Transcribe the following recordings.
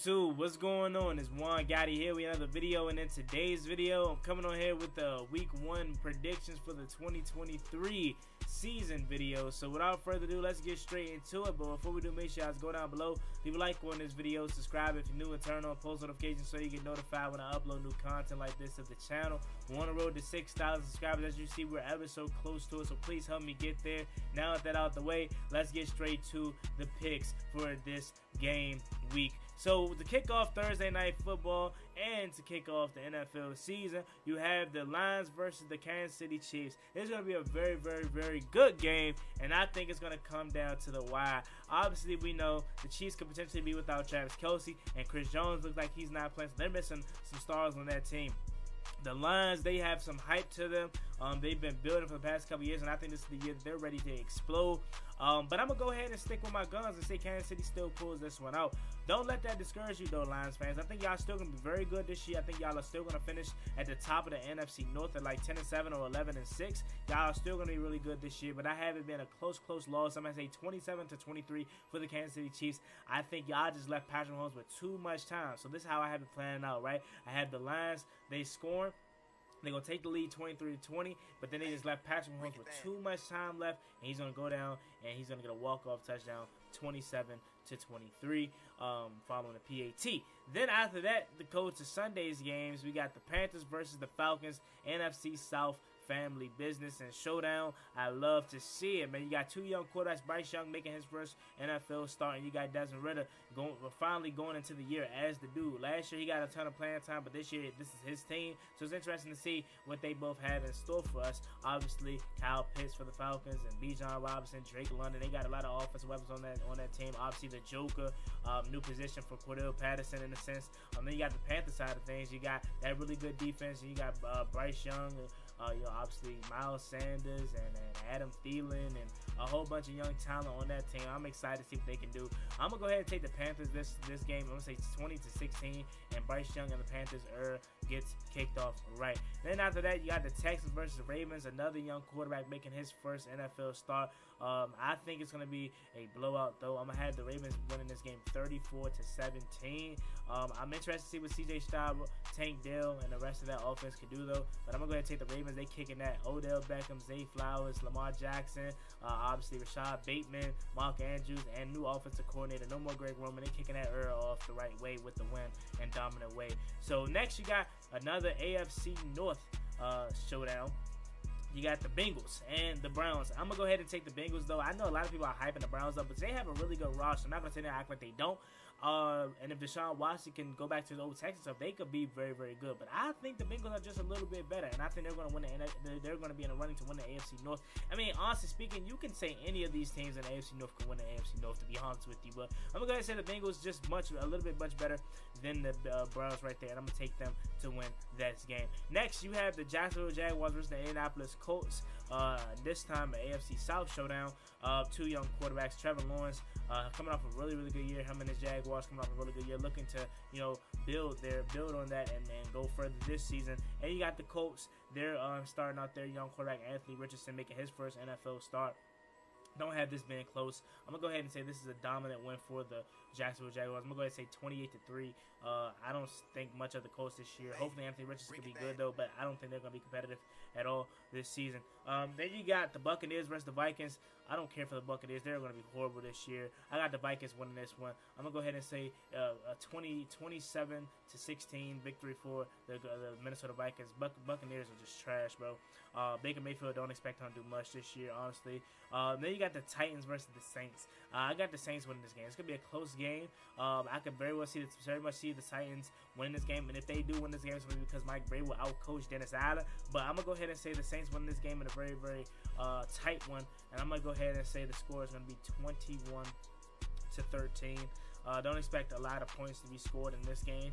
YouTube, what's going on? It's Juan Gotti here with another video, and in today's video, I'm coming on here with the Week 1 predictions for the 2023 season video. So without further ado, let's get straight into it. But before we do, make sure you guys go down below, leave a like on this video, subscribe if you're new, and turn on post notifications so you get notified when I upload new content like this to the channel. We're on the road to 6,000 subscribers. As you see, we're ever so close to it, so please help me get there. Now with that out the way, let's get straight to the picks for this game week. So to kick off Thursday Night Football and to kick off the NFL season, you have the Lions versus the Kansas City Chiefs. It's going to be a very, very, very good game, and I think it's going to come down to the wire. Obviously, we know the Chiefs could potentially be without Travis Kelce, and Chris Jones looks like he's not playing, so they're missing some stars on that team. The Lions, they have some hype to them. They've been building for the past couple years, and I think this is the year that they're ready to explode. But I'm going to go ahead and stick with my guns and say Kansas City still pulls this one out. Don't let that discourage you, though, Lions fans. I think y'all still going to be very good this year. I think y'all are still going to finish at the top of the NFC North at like 10-7 or 11-6. Y'all are still going to be really good this year, but I haven't been a close loss. I'm going to say 27-23 for the Kansas City Chiefs. I think y'all just left Patrick Mahomes with too much time. So this is how I have it planning out, right? I have the Lions, they scoring. They're going to take the lead 23-20, but then they just left Patrick Mahomes with too much time left, and he's going to go down, and he's going to get a walk-off touchdown, 27-23, following the PAT. Then after that, the coach of Sunday's games, we got the Panthers versus the Falcons, NFC South family business and showdown. I love to see it, man. You got two young quarterbacks, Bryce Young making his first NFL start, and you got Desmond Ridder finally going into the year as the dude. Last year he got a ton of playing time, but this year this is his team, so it's interesting to see what they both have in store for us. Obviously, Kyle Pitts for the Falcons and Bijan Robinson, Drake London. They got a lot of offensive weapons on that team. Obviously, the Joker, new position for Cordell Patterson in a sense. Then you got the Panther side of things. You got that really good defense. And you got Bryce Young. Obviously Miles Sanders and Adam Thielen and a whole bunch of young talent on that team. I'm excited to see what they can do. I'm gonna go ahead and take the Panthers this game. I'm gonna say 20-16, and Bryce Young and the Panthers gets kicked off right. Then after that, you got the Texans versus the Ravens. Another young quarterback making his first NFL start. I think it's gonna be a blowout though. I'm gonna have the Ravens winning this game 34-17. I'm interested to see what CJ Stroud, Tank Dell, and the rest of that offense can do though. But I'm gonna go ahead and take the Ravens. They kicking that. Odell Beckham, Zay Flowers, Lamar Jackson, obviously Rashad Bateman, Mark Andrews, and new offensive coordinator. No more Greg Roman. They kicking that off the right way with the win and dominant way. So next you got another AFC North showdown. You got the Bengals and the Browns. I'm going to go ahead and take the Bengals, though. I know a lot of people are hyping the Browns up, but they have a really good roster. I'm not going to say they act like they don't. And if Deshaun Watson can go back to his old Texas stuff, they could be very, very good. But I think the Bengals are just a little bit better, and I think they're going to win. They're going to be in the running to win the AFC North. I mean, honestly speaking, you can say any of these teams in the AFC North can win the AFC North, to be honest with you. But I'm going to go ahead and say the Bengals just a little bit much better than the Browns right there, and I'm going to take them to win that game. Next, you have the Jacksonville Jaguars versus the Indianapolis Colts. This time, an AFC South showdown. Two young quarterbacks, Trevor Lawrence, coming off a really, really good year. Him and his Jaguars coming off a really good year, looking to build on that and go further this season. And you got the Colts. They're starting out their young quarterback Anthony Richardson making his first NFL start. Don't have this being close. I'm going to go ahead and say this is a dominant win for the Jacksonville Jaguars. I'm going to go ahead and say 28-3. I don't think much of the Colts this year. Hopefully Anthony Richardson can be good, though, but I don't think they're going to be competitive at all this season. Then you got the Buccaneers versus the Vikings. I don't care for the Buccaneers. They're going to be horrible this year. I got the Vikings winning this one. I'm going to go ahead and say a 27-16 victory for the Minnesota Vikings. Buccaneers are just trash, bro. Baker Mayfield, don't expect him to do much this year, honestly. Then you got the Titans versus the Saints. I got the Saints winning this game. It's going to be a close game. I could very much see the Titans winning this game. And if they do win this game, it's going to be because Mike Brady will outcoach Dennis Allen. But I'm going to go ahead and say the Saints win this game in a very, very tight one. And I'm going to go ahead and say the score is going to be 21-13. Don't expect a lot of points to be scored in this game.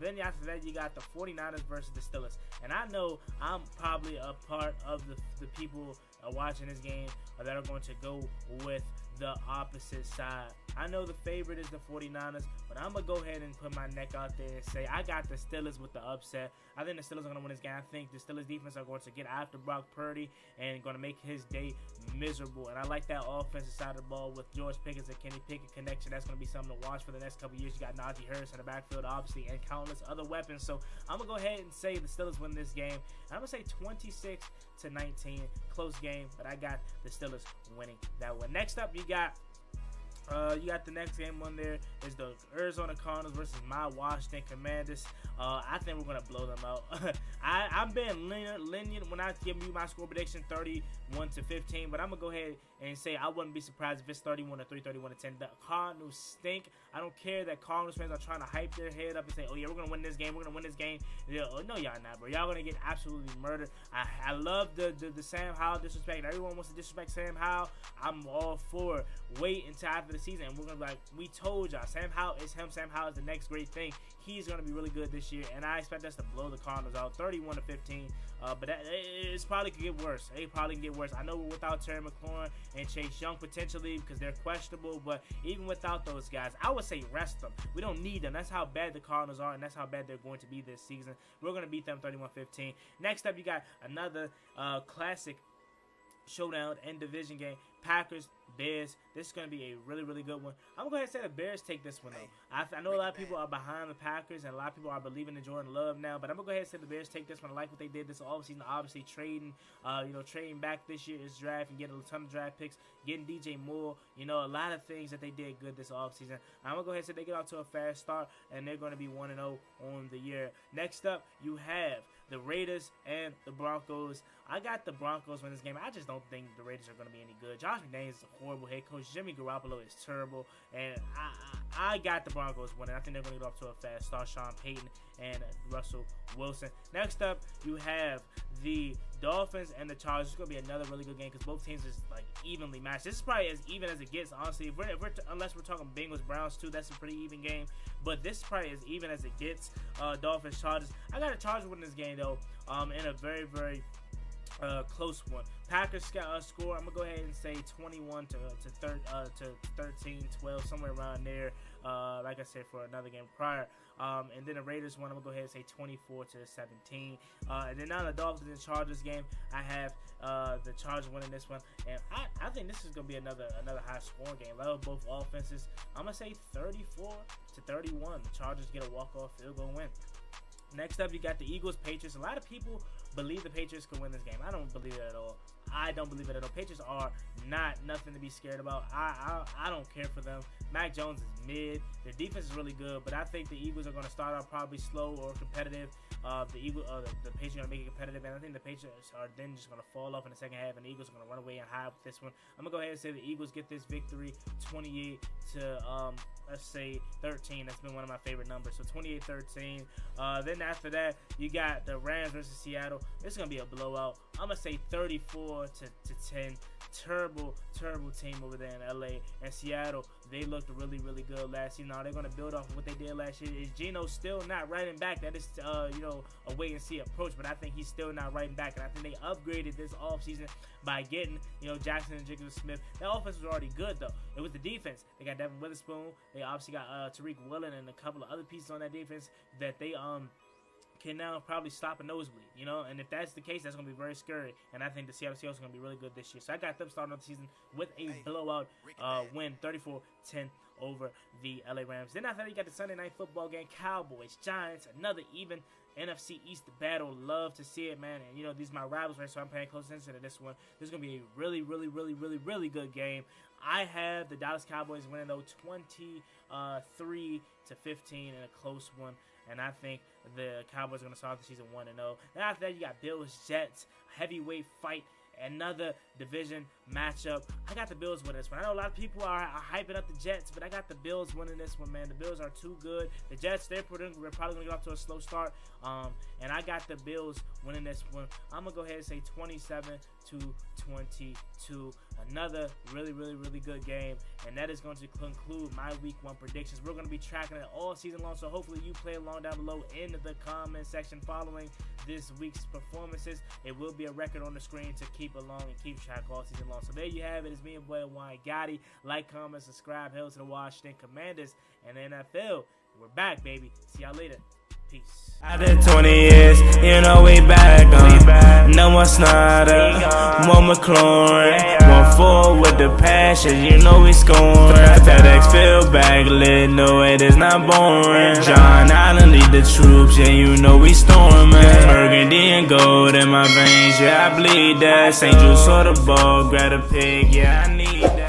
Then after that, you got the 49ers versus the Steelers. And I know I'm probably a part of the people watching this game that are going to go with the opposite side. I know the favorite is the 49ers, but I'm going to go ahead and put my neck out there and say I got the Steelers with the upset. I think the Steelers are going to win this game. I think the Steelers defense are going to get after Brock Purdy and going to make his day miserable. And I like that offensive side of the ball with George Pickens and Kenny Pickett connection. That's going to be something to watch for the next couple of years. You got Najee Harris in the backfield, obviously, and countless other weapons. So I'm going to go ahead and say the Steelers win this game. And I'm going to say 26-19. Close game, but I got the Steelers winning that one. Next up, you got the next game on there is the Arizona Cardinals versus my Washington Commanders. I think we're going to blow them out. I'm being lenient when I give you my score prediction, 31-15, but I'm going to go ahead and say I wouldn't be surprised if it's 31-3, 31-10. The Cardinals stink. I don't care that Cardinals fans are trying to hype their head up and say, oh yeah, we're going to win this game, we're going to win this game. Oh, no, y'all not, bro. Y'all going to get absolutely murdered. I love the Sam Howell disrespect. Everyone wants to disrespect Sam Howell. I'm all for wait until after the season, and we're going to be like, we told y'all, Sam Howell is him. Sam Howell is the next great thing. He's going to be really good this year, and I expect us to blow the Cardinals out 31-15. But it's probably could get worse. It probably can get worse. I know we're without Terry McLaurin and Chase Young potentially because they're questionable, but even without those guys, I would say rest them. We don't need them. That's how bad the Cardinals are, and that's how bad they're going to be this season. We're going to beat them 31-15. Next up, you got another classic showdown and division game. Packers, Bears. This is going to be a really, really good one. I'm going to go ahead and say the Bears take this one, though. I know a lot of people are behind the Packers, and a lot of people are believing in Jordan Love now, but I'm going to go ahead and say the Bears take this one. I like what they did this offseason, obviously trading back this year's draft and getting a ton of draft picks, getting DJ Moore, a lot of things that they did good this offseason. I'm going to go ahead and say they get out to a fast start, and they're going to be 1-0 on the year. Next up, you have the Raiders and the Broncos. I got the Broncos win this game. I just don't think the Raiders are going to be any good. Josh McDaniels is a horrible head coach. Jimmy Garoppolo is terrible. And I got the Broncos winning. I think they're going to get off to a fast start. Sean Payton and Russell Wilson. Next up, you have the Dolphins and the Chargers. It's going to be another really good game because both teams is like evenly matched. This is probably as even as it gets, honestly. Unless we're talking Bengals, Browns too, that's a pretty even game. But this is probably as even as it gets. Dolphins, Chargers. I got a Chargers winning this game though. In a very, very close one. Packers score. I'm gonna go ahead and say 21 to 13, 12, somewhere around there. Like I said, for another game prior. And then the Raiders one, I'm gonna go ahead and say 24 to 17. And then now the Dolphins and Chargers game, I have the Chargers winning this one, and I think this is gonna be another high scoring game. Love both offenses. I'm gonna say 34 to 31. The Chargers get a walk-off field goal win. Next up, you got the Eagles, Patriots. A lot of people believe the Patriots could win this game. I don't believe it at all. I don't believe it at all. Patriots are nothing to be scared about. I don't care for them. Mac Jones is mid. Their defense is really good, but I think the Eagles are going to start out probably slow or competitive. The Patriots are going to make it competitive, and I think the Patriots are then just going to fall off in the second half, and the Eagles are going to run away and hide with this one. I'm going to go ahead and say the Eagles get this victory 28 to, let's say, 13. That's been one of my favorite numbers. So 28-13. Then after that, you got the Rams versus Seattle. It's going to be a blowout. I'm going to say 34 to 10. Terrible team over there in LA. And Seattle, they looked really, really good last season. Now they're going to build off of what they did last year. Is Geno still not writing back? That is, a wait and see approach, but I think he's still not writing back. And I think they upgraded this offseason by getting, Jackson and Jigga Smith. That offense was already good, though. It was the defense. They got Devin Witherspoon. They obviously got Tariq Woolen and a couple of other pieces on that defense that they can now probably stop a nosebleed, and if that's the case, that's going to be very scary, and I think the Seattle Seahawks are going to be really good this year. So I got them starting off the season with a blowout win, 34-10 over the LA Rams. Then after that, you got the Sunday Night Football game, Cowboys, Giants, another even NFC East battle. Love to see it, man, and these are my rivals, right, so I'm paying close attention to this one. This is going to be a really, really, really, really, really good game. I have the Dallas Cowboys winning, though, 23 to 15 in a close one. And I think the Cowboys are going to start the season 1-0. Then after that, you got Bills, Jets, heavyweight fight, another division matchup. I got the Bills winning this one. I know a lot of people are hyping up the Jets, but I got the Bills winning this one, man. The Bills are too good. The Jets, we're probably going to get off to a slow start. And I got the Bills winning this one. I'm going to go ahead and say 27 to 22. Another really, really, really good game. And that is going to conclude my week 1 predictions. We're going to be tracking it all season long, so hopefully you play along down below in the comment section following this week's performances. It will be a record on the screen to keep along and keep track all season long. So there you have it. It's me and boy Juan Gotti. Like, comment, subscribe. Hail to the Washington Commanders and the NFL. We're back, baby. See y'all later. Peace. After 20 years, we back. No more Snyder, more McLaurin, more forward with the passion, you know we scoring. FedEx field back lit, no it is not boring. John Allen lead the troops, yeah you know we storming. Burgundy and gold in my veins, yeah I bleed that. St. Jude saw the ball, grab a pig, yeah I need that.